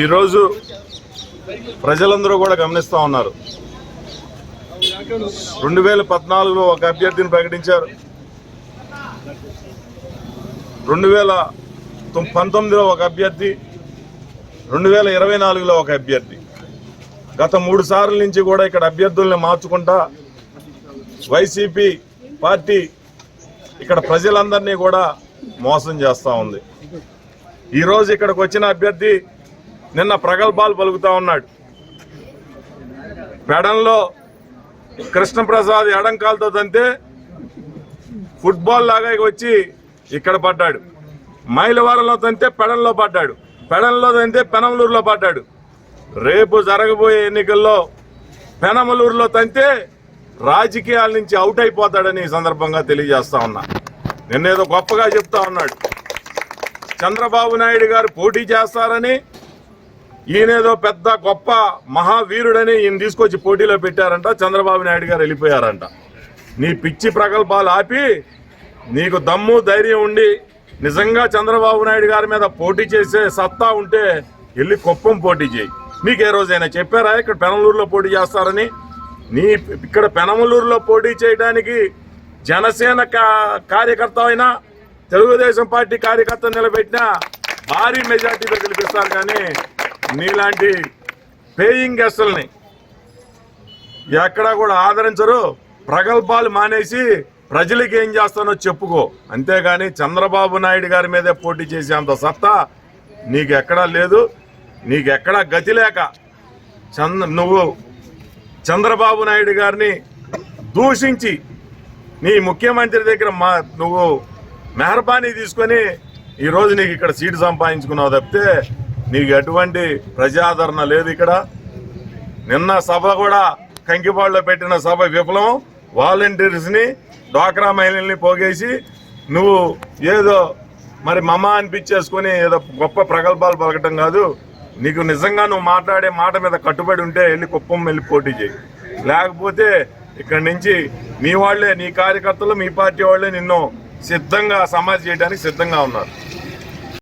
ఈరోజు ప్రజలందరూ కూడా గమనిస్తూ ఉన్నారు. 2014లో ఒక అభ్యర్థిని ప్రకటించారు, 2019లో ఒక అభ్యర్థి, 2024లో ఒక అభ్యర్థి. గత 3 సార్ల నుంచి కూడా ఇక్కడ అభ్యర్థుల్ని మార్చుకుంటా వైసీపీ పార్టీ ఇక్కడ ప్రజలందరినీ కూడా మోసం చేస్తూ ఉంది. ఈరోజు ఇక్కడికి వచ్చిన అభ్యర్థి నిన్న ప్రగల్భాలు పలుకుతా ఉన్నాడు. పెడంలో కృష్ణప్రసాద్ ఎడంకాలతో తంతే ఫుట్బాల్ లాగా వచ్చి ఇక్కడ పడ్డాడు. మైలవరంలో తంతే పెడంలో పడ్డాడు, పెడంలో తంతే పెనమలూరులో పడ్డాడు. రేపు జరగబోయే ఎన్నికల్లో పెనమలూరులో తంతే రాజకీయాల నుంచి అవుట్ అయిపోతాడని ఈ సందర్భంగా తెలియజేస్తా ఉన్నా. నిన్నేదో గొప్పగా చెప్తా ఉన్నాడు, చంద్రబాబు నాయుడు గారు పోటీ చేస్తారని, ఈయనేదో పెద్ద గొప్ప మహావీరుడని ఈయన తీసుకొచ్చి పోటీలో పెట్టారంట. చంద్రబాబు నాయుడు గారు వెళ్ళిపోయారంట. నీ పిచ్చి ప్రగల్భాలు ఆపి, నీకు దమ్ము ధైర్యం ఉండి నిజంగా చంద్రబాబు నాయుడు గారి మీద పోటీ చేసే సత్తా ఉంటే వెళ్ళి కుప్పం పోటీ చేయి. మీకు ఏ రోజైనా చెప్పారా ఇక్కడ పెనమలూరులో పోటీ చేస్తారని? నీ ఇక్కడ పెనమలూరులో పోటీ చేయడానికి జనసేన కార్యకర్త అయినా తెలుగుదేశం పార్టీ కార్యకర్త నిలబెట్టినా భారీ మెజార్టీతో గెలిపిస్తారు. కానీ నీలాంటి పేయింగ్ గెస్టుల్ని ఎక్కడా కూడా ఆదరించరు. ప్రగల్భాలు మానేసి ప్రజలకి ఏం చేస్తానో చెప్పుకో, అంతేగాని చంద్రబాబు నాయుడు గారి మీదే పోటీ చేసేంత సత్తా నీకు ఎక్కడా లేదు. నీకెక్కడా గతి లేక నువ్వు చంద్రబాబు నాయుడు గారిని దూషించి నీ ముఖ్యమంత్రి దగ్గర నువ్వు మెహర్బానీ తీసుకొని ఈరోజు నీకు ఇక్కడ సీటు సంపాదించుకున్నావు తప్పితే నీకు ఎటువంటి ప్రజాదరణ లేదు ఇక్కడ. నిన్న సభ కూడా కంకిపాడులో పెట్టిన సభ విఫలం. వాలంటీర్స్ని, డ్వాక్రా మహిళల్ని పోగేసి నువ్వు ఏదో మరి మమ అనిపించేసుకొని ఏదో గొప్ప ప్రగల్భాలు పలకటం కాదు. నీకు నిజంగా నువ్వు మాట్లాడే మాట మీద కట్టుబడి ఉంటే వెళ్ళి కుప్పం వెళ్ళి పోటీ చేయి. లేకపోతే ఇక్కడి నుంచి మీ వాళ్లే, నీ కార్యకర్తలు, మీ పార్టీ వాళ్లే నిన్ను సిద్ధంగా సమాజ్ చేయడానికి సిద్ధంగా ఉన్నారు.